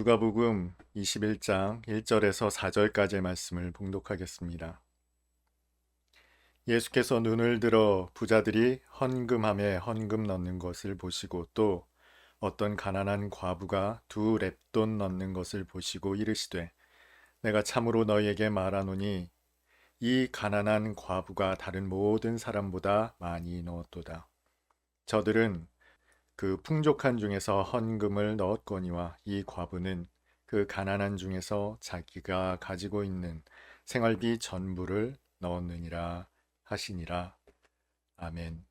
누가복음 21장 1절에서 4절까지의 말씀을 봉독하겠습니다. 예수께서 눈을 들어 부자들이 헌금함에 헌금 넣는 것을 보시고 또 어떤 가난한 과부가 2렙돈 넣는 것을 보시고 이르시되 내가 참으로 너희에게 말하노니 이 가난한 과부가 다른 모든 사람보다 많이 넣었도다. 저들은 그 풍족한 중에서 헌금을 넣었거니와 이 과부는 그 가난한 중에서 자기가 가지고 있는 생활비 전부를 넣었느니라 하시니라. 아멘.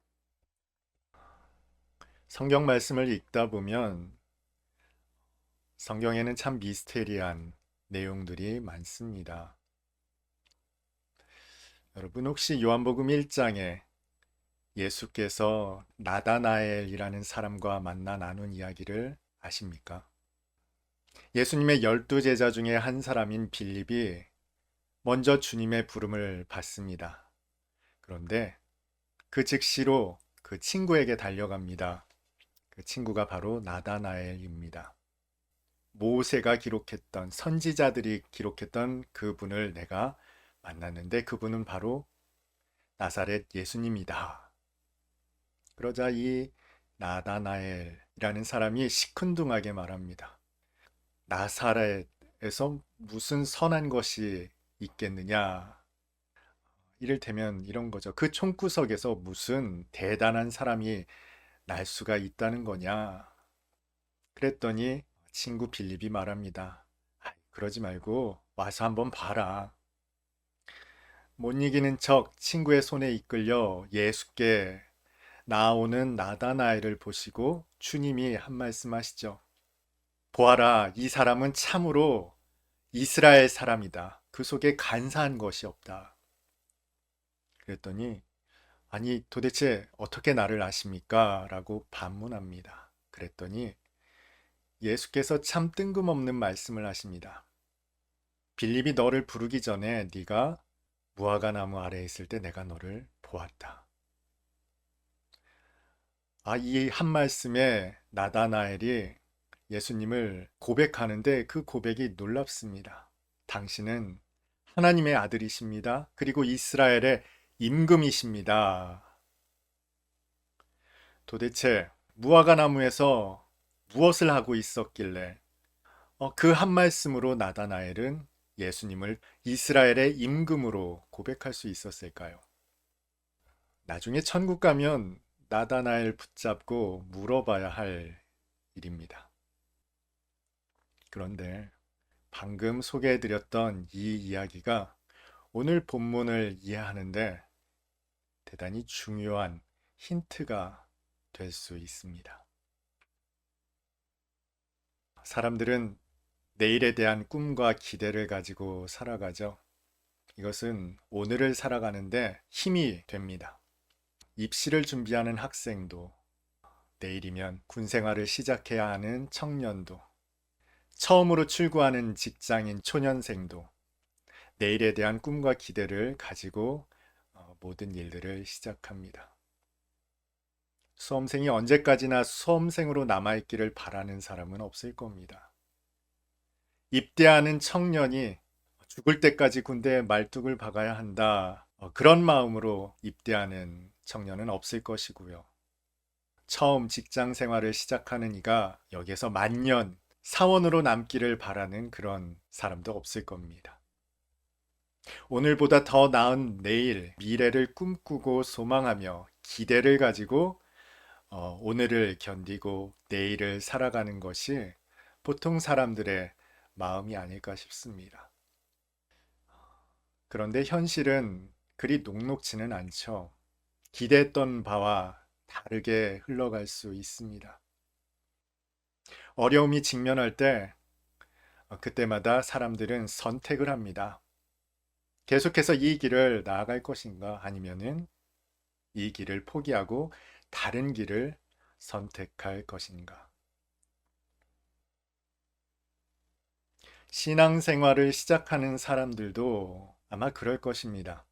성경 말씀을 읽다 보면 성경에는 참 미스테리한 내용들이 많습니다. 여러분 혹시 요한복음 1장에 예수께서 나다나엘이라는 사람과 만나 나눈 이야기를 아십니까? 예수님의 12제자 중에 한 사람인 빌립이 먼저 주님의 부름을 받습니다. 그런데 그 즉시로 그 친구에게 달려갑니다. 그 친구가 바로 나다나엘입니다. 모세가 기록했던 선지자들이 기록했던 그분을 내가 만났는데 그분은 바로 나사렛 예수님이다. 그러자 이 나다나엘이라는 사람이 시큰둥하게 말합니다. 나사렛에서 무슨 선한 것이 있겠느냐. 이를테면 이런 거죠. 그 총구석에서 무슨 대단한 사람이 날 수가 있다는 거냐. 그랬더니 친구 빌립이 말합니다. 그러지 말고 와서 한번 봐라. 못 이기는 척 친구의 손에 이끌려 예수께 나오는 나다나엘을 보시고 주님이 한 말씀 하시죠. 보아라, 이 사람은 참으로 이스라엘 사람이다. 그 속에 간사한 것이 없다. 그랬더니 아니 도대체 어떻게 나를 아십니까? 라고 반문합니다. 그랬더니 예수께서 참 뜬금없는 말씀을 하십니다. 빌립이 너를 부르기 전에 네가 무화과 나무 아래에 있을 때 내가 너를 보았다. 이 한 말씀에 나다나엘이 예수님을 고백하는데 그 고백이 놀랍습니다. 당신은 하나님의 아들이십니다. 그리고 이스라엘의 임금이십니다. 도대체 무화과 나무에서 무엇을 하고 있었길래 그 한 말씀으로 나다나엘은 예수님을 이스라엘의 임금으로 고백할 수 있었을까요? 나중에 천국 가면 나다나엘 붙잡고 물어봐야 할 일입니다. 그런데 방금 소개해드렸던 이 이야기가 오늘 본문을 이해하는데 대단히 중요한 힌트가 될 수 있습니다. 사람들은 내일에 대한 꿈과 기대를 가지고 살아가죠. 이것은 오늘을 살아가는데 힘이 됩니다. 입시를 준비하는 학생도, 내일이면 군 생활을 시작해야 하는 청년도, 처음으로 출구하는 직장인 초년생도 내일에 대한 꿈과 기대를 가지고 모든 일들을 시작합니다. 수험생이 언제까지나 수험생으로 남아있기를 바라는 사람은 없을 겁니다. 입대하는 청년이 죽을 때까지 군대에 말뚝을 박아야 한다. 그런 마음으로 입대하는 청년은 없을 것이고요. 처음 직장 생활을 시작하는 이가 여기에서 만년 사원으로 남기를 바라는 그런 사람도 없을 겁니다. 오늘보다 더 나은 내일, 미래를 꿈꾸고 소망하며 기대를 가지고 오늘을 견디고 내일을 살아가는 것이 보통 사람들의 마음이 아닐까 싶습니다. 그런데 현실은 그리 녹록지는 않죠. 기대했던 바와 다르게 흘러갈 수 있습니다. 어려움이 직면할 때 그때마다 사람들은 선택을 합니다. 계속해서 이 길을 나아갈 것인가 아니면은 이 길을 포기하고 다른 길을 선택할 것인가. 신앙생활을 시작하는 사람들도 아마 그럴 것입니다.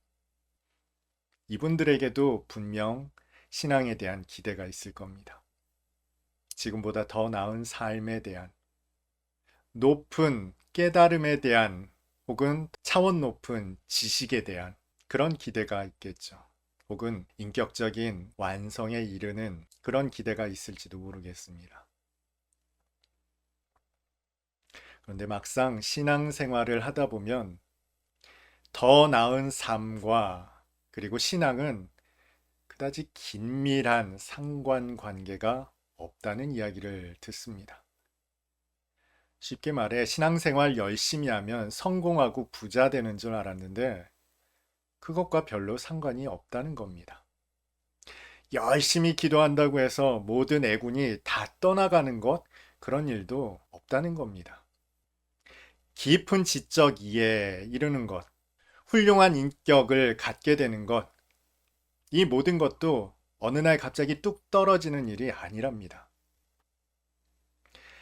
이분들에게도 분명 신앙에 대한 기대가 있을 겁니다. 지금보다 더 나은 삶에 대한, 높은 깨달음에 대한 혹은 차원 높은 지식에 대한 그런 기대가 있겠죠. 혹은 인격적인 완성에 이르는 그런 기대가 있을지도 모르겠습니다. 그런데 막상 신앙생활을 하다 보면 더 나은 삶과 그리고 신앙은 그다지 긴밀한 상관관계가 없다는 이야기를 듣습니다. 쉽게 말해 신앙생활 열심히 하면 성공하고 부자 되는 줄 알았는데 그것과 별로 상관이 없다는 겁니다. 열심히 기도한다고 해서 모든 애군이 다 떠나가는 것, 그런 일도 없다는 겁니다. 깊은 지적 이해에 이르는 것, 훌륭한 인격을 갖게 되는 것, 이 모든 것도 어느 날 갑자기 뚝 떨어지는 일이 아니랍니다.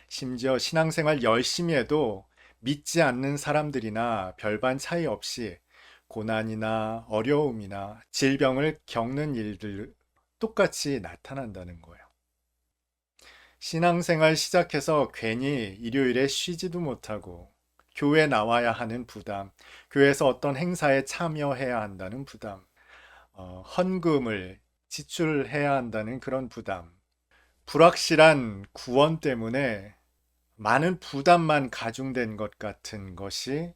심지어 신앙생활 열심히 해도 믿지 않는 사람들이나 별반 차이 없이 고난이나 어려움이나 질병을 겪는 일들 똑같이 나타난다는 거예요. 신앙생활 시작해서 괜히 일요일에 쉬지도 못하고 교회 나와야 하는 부담, 교회에서 어떤 행사에 참여해야 한다는 부담, 헌금을 지출해야 한다는 그런 부담, 불확실한 구원 때문에 많은 부담만 가중된 것 같은 것이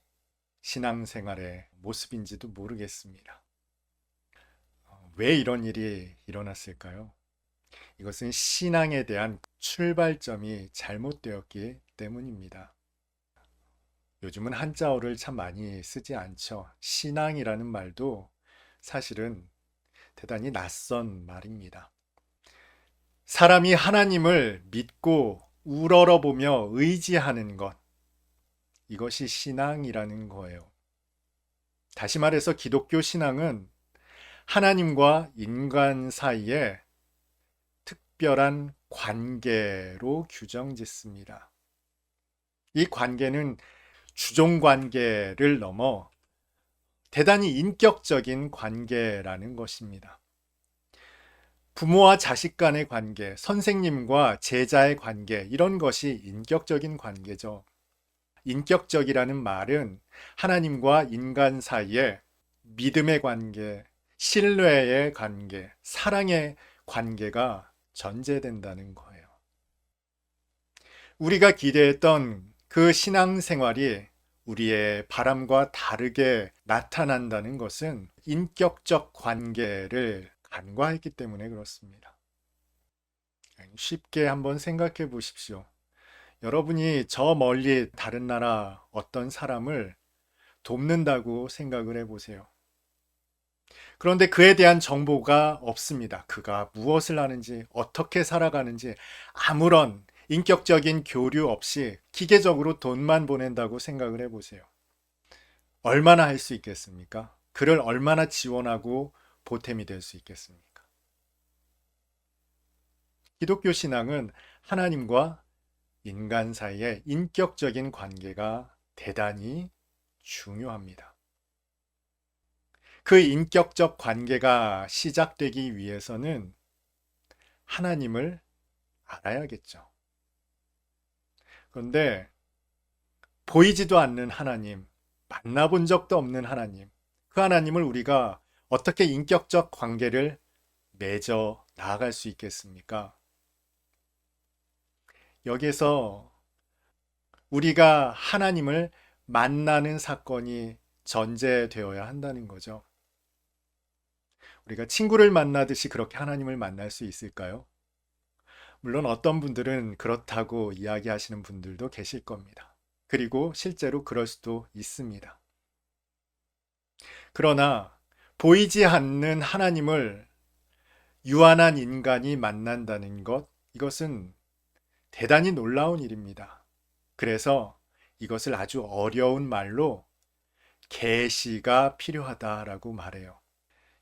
신앙생활의 모습인지도 모르겠습니다. 왜 이런 일이 일어났을까요? 이것은 신앙에 대한 출발점이 잘못되었기 때문입니다. 요즘은 한자어를 참 많이 쓰지 않죠. 신앙이라는 말도 사실은 대단히 낯선 말입니다. 사람이 하나님을 믿고 우러러보며 의지하는 것, 이것이 신앙이라는 거예요. 다시 말해서 기독교 신앙은 하나님과 인간 사이에 특별한 관계로 규정짓습니다. 이 관계는 주종 관계를 넘어 대단히 인격적인 관계라는 것입니다. 부모와 자식 간의 관계, 선생님과 제자의 관계, 이런 것이 인격적인 관계죠. 인격적이라는 말은 하나님과 인간 사이에 믿음의 관계, 신뢰의 관계, 사랑의 관계가 전제된다는 거예요. 우리가 기대했던 그 신앙생활이 우리의 바람과 다르게 나타난다는 것은 인격적 관계를 간과했기 때문에 그렇습니다. 쉽게 한번 생각해 보십시오. 여러분이 저 멀리 다른 나라 어떤 사람을 돕는다고 생각을 해 보세요. 그런데 그에 대한 정보가 없습니다. 그가 무엇을 하는지, 어떻게 살아가는지 아무런 인격적인 교류 없이 기계적으로 돈만 보낸다고 생각을 해보세요. 얼마나 할 수 있겠습니까? 그를 얼마나 지원하고 보탬이 될 수 있겠습니까? 기독교 신앙은 하나님과 인간 사이의 인격적인 관계가 대단히 중요합니다. 그 인격적 관계가 시작되기 위해서는 하나님을 알아야겠죠. 그런데 보이지도 않는 하나님, 만나본 적도 없는 하나님, 그 하나님을 우리가 어떻게 인격적 관계를 맺어 나아갈 수 있겠습니까? 여기서 우리가 하나님을 만나는 사건이 전제되어야 한다는 거죠. 우리가 친구를 만나듯이 그렇게 하나님을 만날 수 있을까요? 물론 어떤 분들은 그렇다고 이야기하시는 분들도 계실 겁니다. 그리고 실제로 그럴 수도 있습니다. 그러나 보이지 않는 하나님을 유한한 인간이 만난다는 것, 이것은 대단히 놀라운 일입니다. 그래서 이것을 아주 어려운 말로 계시가 필요하다라고 말해요.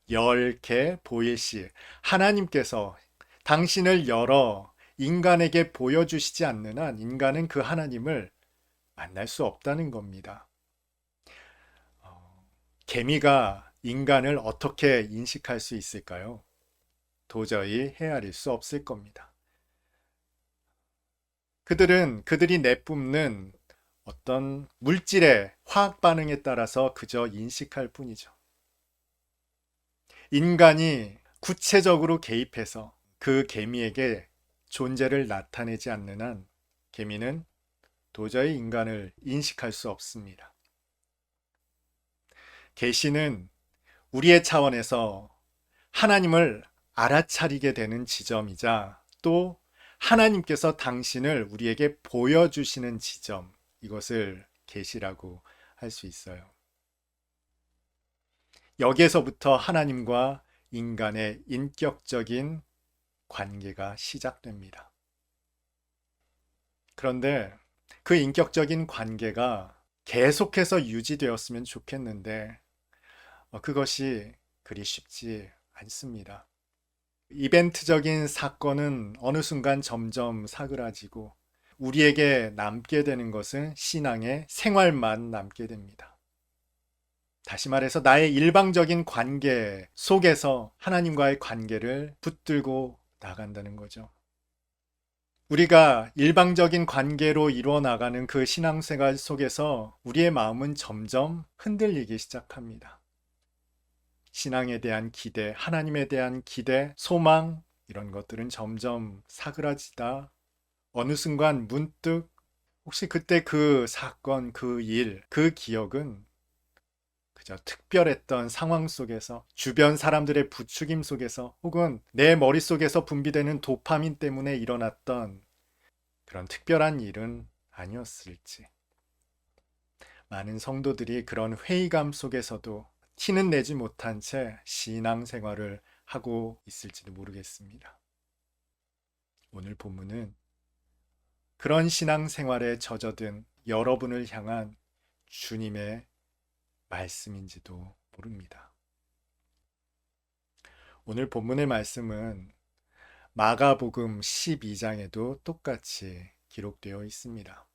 열개 보일시, 하나님께서 당신을 열어 인간에게 보여주시지 않는 한 인간은 그 하나님을 만날 수 없다는 겁니다. 개미가 인간을 어떻게 인식할 수 있을까요? 도저히 헤아릴 수 없을 겁니다. 그들이 내뿜는 어떤 물질의 화학 반응에 따라서 그저 인식할 뿐이죠. 인간이 구체적으로 개입해서 그 개미에게 존재를 나타내지 않는 한 개미는 도저히 인간을 인식할 수 없습니다. 계시는 우리의 차원에서 하나님을 알아차리게 되는 지점이자 또 하나님께서 당신을 우리에게 보여주시는 지점, 이것을 계시라고 할 수 있어요. 여기에서부터 하나님과 인간의 인격적인 관계가 시작됩니다. 그런데 그 인격적인 관계가 계속해서 유지되었으면 좋겠는데 그것이 그리 쉽지 않습니다. 이벤트적인 사건은 어느 순간 점점 사그라지고 우리에게 남게 되는 것은 신앙의 생활만 남게 됩니다. 다시 말해서 나의 일방적인 관계 속에서 하나님과의 관계를 붙들고 나간다는 거죠. 우리가 일방적인 관계로 이루어 나가는 그 신앙생활 속에서 우리의 마음은 점점 흔들리기 시작합니다. 신앙에 대한 기대, 하나님에 대한 기대, 소망, 이런 것들은 점점 사그라지다 어느 순간 문득 혹시 그때 그 사건, 그 일, 그 기억은 그저 특별했던 상황 속에서 주변 사람들의 부추김 속에서 혹은 내 머릿속에서 분비되는 도파민 때문에 일어났던 그런 특별한 일은 아니었을지. 많은 성도들이 그런 회의감 속에서도 티는 내지 못한 채 신앙생활을 하고 있을지도 모르겠습니다. 오늘 본문은 그런 신앙생활에 젖어든 여러분을 향한 주님의 말씀인지도 모릅니다. 오늘 본문의 말씀은 마가복음 12장에도 똑같이 기록되어 있습니다.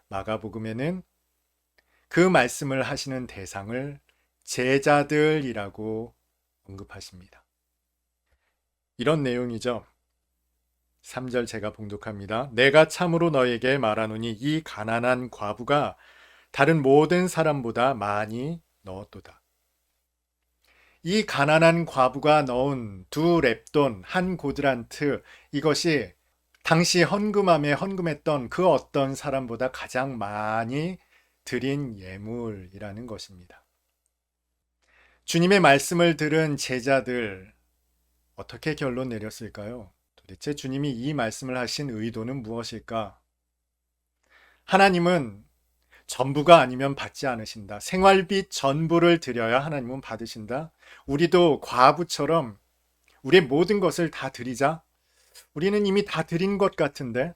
마가복음에는 그 말씀을 하시는 대상을 제자들이라고 언급하십니다. 이런 내용이죠. 3절 제가 봉독합니다. 내가 참으로 너에게 말하노니 이 가난한 과부가 다른 모든 사람보다 많이 넣었도다. 이 가난한 과부가 넣은 2렙돈, 1고드란트, 이것이 당시 헌금함에 헌금했던 그 어떤 사람보다 가장 많이 드린 예물이라는 것입니다. 주님의 말씀을 들은 제자들, 어떻게 결론 내렸을까요? 도대체 주님이 이 말씀을 하신 의도는 무엇일까? 하나님은 전부가 아니면 받지 않으신다. 생활비 전부를 드려야 하나님은 받으신다. 우리도 과부처럼 우리의 모든 것을 다 드리자. 우리는 이미 다 드린 것 같은데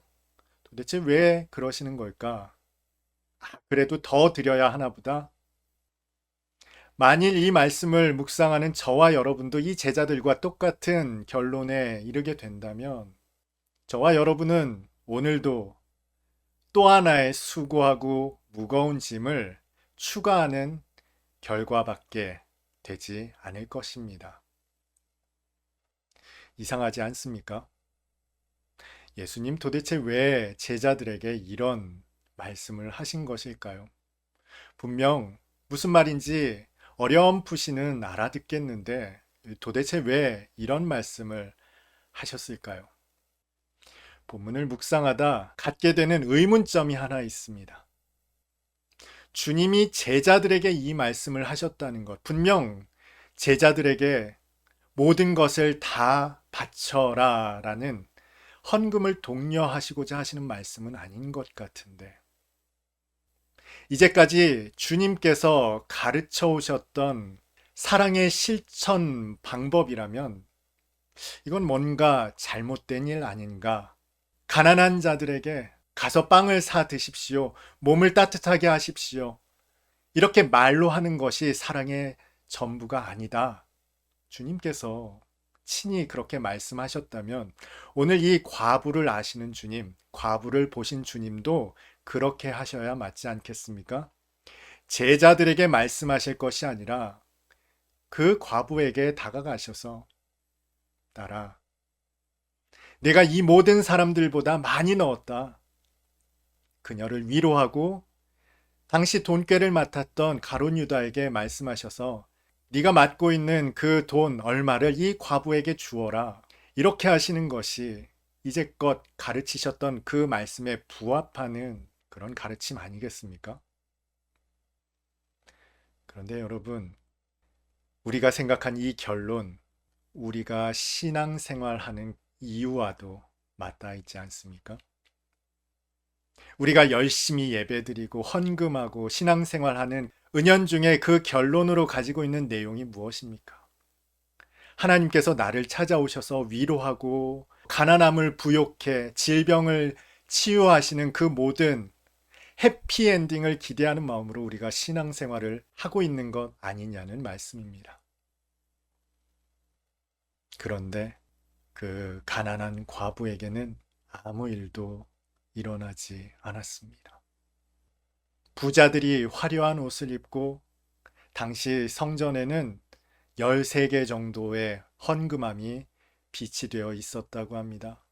도대체 왜 그러시는 걸까? 그래도 더 드려야 하나 보다. 만일 이 말씀을 묵상하는 저와 여러분도 이 제자들과 똑같은 결론에 이르게 된다면 저와 여러분은 오늘도 또 하나의 수고하고 무거운 짐을 추가하는 결과밖에 되지 않을 것입니다. 이상하지 않습니까? 예수님 도대체 왜 제자들에게 이런 말씀을 하신 것일까요? 분명 무슨 말인지 어렴풋이는 알아듣겠는데 도대체 왜 이런 말씀을 하셨을까요? 본문을 묵상하다 갖게 되는 의문점이 하나 있습니다. 주님이 제자들에게 이 말씀을 하셨다는 것, 분명 제자들에게 모든 것을 다 바쳐라 라는 헌금을 독려하시고자 하시는 말씀은 아닌 것 같은데, 이제까지 주님께서 가르쳐 오셨던 사랑의 실천 방법이라면 이건 뭔가 잘못된 일 아닌가? 가난한 자들에게 가서 빵을 사 드십시오. 몸을 따뜻하게 하십시오. 이렇게 말로 하는 것이 사랑의 전부가 아니다. 주님께서 친히 그렇게 말씀하셨다면 오늘 이 과부를 아시는 주님, 과부를 보신 주님도 그렇게 하셔야 맞지 않겠습니까? 제자들에게 말씀하실 것이 아니라 그 과부에게 다가가셔서 딸아, 내가 이 모든 사람들보다 많이 넣었다. 그녀를 위로하고 당시 돈꾀를 맡았던 가룟 유다에게 말씀하셔서 네가 맡고 있는 그 돈 얼마를 이 과부에게 주어라. 이렇게 하시는 것이 이제껏 가르치셨던 그 말씀에 부합하는 그런 가르침 아니겠습니까? 그런데 여러분, 우리가 생각한 이 결론, 우리가 신앙생활하는 이유와도 맞닿아 있지 않습니까? 우리가 열심히 예배드리고 헌금하고 신앙생활하는 은연중에 그 결론으로 가지고 있는 내용이 무엇입니까? 하나님께서 나를 찾아오셔서 위로하고 가난함을 부욕해 질병을 치유하시는 그 모든 해피엔딩을 기대하는 마음으로 우리가 신앙생활을 하고 있는 것 아니냐는 말씀입니다. 그런데 그 가난한 과부에게는 아무 일도 일어나지 않았습니다. 부자들이 화려한 옷을 입고 당시 성전에는 13개 정도의 헌금함이 비치되어 있었다고 합니다.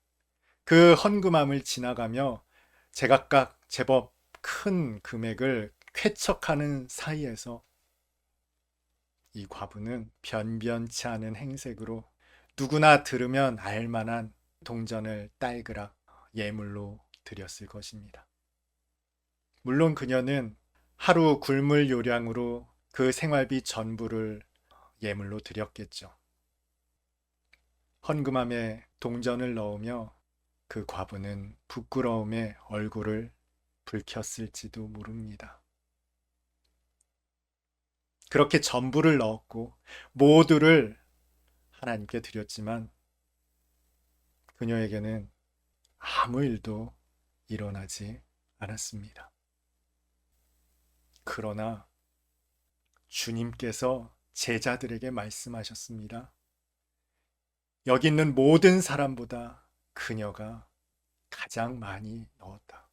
그 헌금함을 지나가며 제각각 제법 큰 금액을 쾌척하는 사이에서 이 과부는 변변치 않은 행색으로 누구나 들으면 알만한 동전을 딸그락 예물로 드렸을 것입니다. 물론 그녀는 하루 굴물 요량으로 그 생활비 전부를 예물로 드렸겠죠. 헌금함에 동전을 넣으며 그 과부는 부끄러움에 얼굴을 붉혔을지도 모릅니다. 그렇게 전부를 넣었고 모두를 하나님께 드렸지만 그녀에게는 아무 일도 일어나지 않았습니다. 그러나 주님께서 제자들에게 말씀하셨습니다. 여기 있는 모든 사람보다 그녀가 가장 많이 넣었다.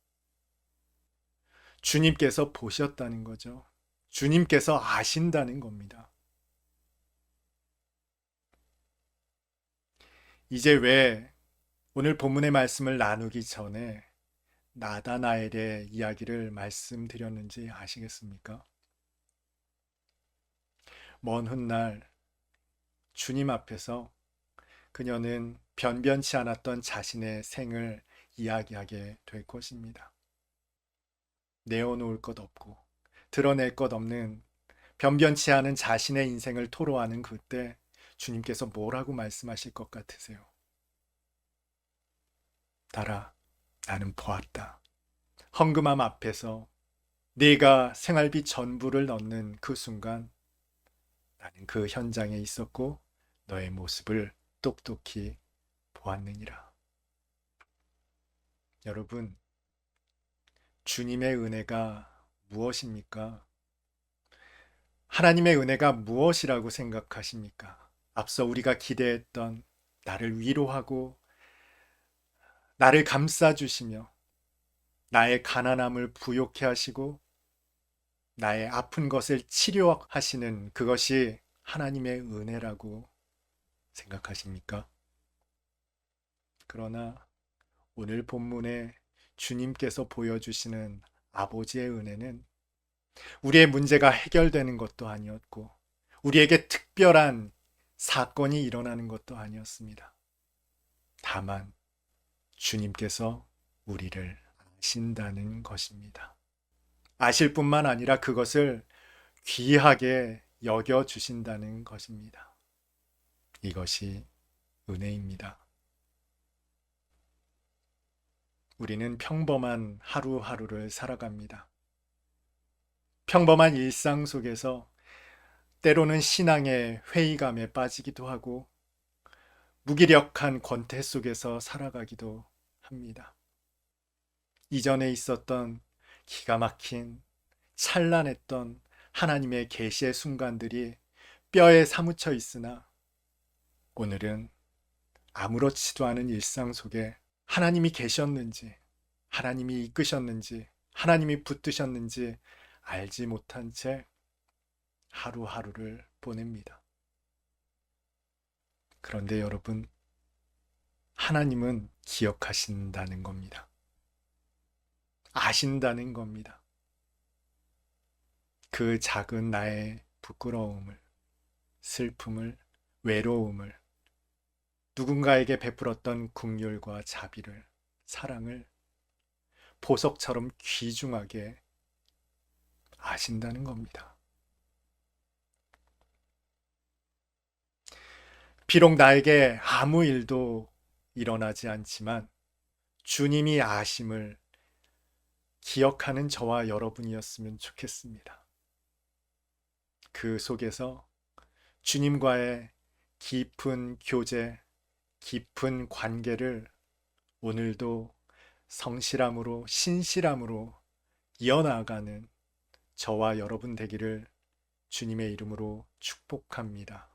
주님께서 보셨다는 거죠. 주님께서 아신다는 겁니다. 이제 왜 오늘 본문의 말씀을 나누기 전에 나다나엘의 이야기를 말씀드렸는지 아시겠습니까? 먼 훗날 주님 앞에서 그녀는 변변치 않았던 자신의 생을 이야기하게 될 것입니다. 내어놓을 것 없고 드러낼 것 없는 변변치 않은 자신의 인생을 토로하는 그때 주님께서 뭐라고 말씀하실 것 같으세요? 달아, 나는 보았다. 헌금함 앞에서 네가 생활비 전부를 넣는 그 순간 나는 그 현장에 있었고 너의 모습을 똑똑히 보았느니라. 여러분, 주님의 은혜가 무엇입니까? 하나님의 은혜가 무엇이라고 생각하십니까? 앞서 우리가 기대했던 나를 위로하고 나를 감싸주시며 나의 가난함을 부욕해 하시고 나의 아픈 것을 치료하시는 그것이 하나님의 은혜라고 생각하십니까? 그러나 오늘 본문에 주님께서 보여주시는 아버지의 은혜는 우리의 문제가 해결되는 것도 아니었고 우리에게 특별한 사건이 일어나는 것도 아니었습니다. 다만 주님께서 우리를 아신다는 것입니다. 아실 뿐만 아니라 그것을 귀하게 여겨주신다는 것입니다. 이것이 은혜입니다. 우리는 평범한 하루하루를 살아갑니다. 평범한 일상 속에서 때로는 신앙의 회의감에 빠지기도 하고 무기력한 권태 속에서 살아가기도 합니다. 이전에 있었던 기가 막힌 찬란했던 하나님의 계시의 순간들이 뼈에 사무쳐 있으나 오늘은 아무렇지도 않은 일상 속에 하나님이 계셨는지, 하나님이 이끄셨는지, 하나님이 붙드셨는지 알지 못한 채 하루하루를 보냅니다. 그런데 여러분, 하나님은 기억하신다는 겁니다. 아신다는 겁니다. 그 작은 나의 부끄러움을, 슬픔을, 외로움을, 누군가에게 베풀었던 긍휼과 자비를, 사랑을 보석처럼 귀중하게 아신다는 겁니다. 비록 나에게 아무 일도 일어나지 않지만 주님이 아심을 기억하는 저와 여러분이었으면 좋겠습니다. 그 속에서 주님과의 깊은 교제, 깊은 관계를 오늘도 성실함으로, 신실함으로 이어나가는 저와 여러분 되기를 주님의 이름으로 축복합니다.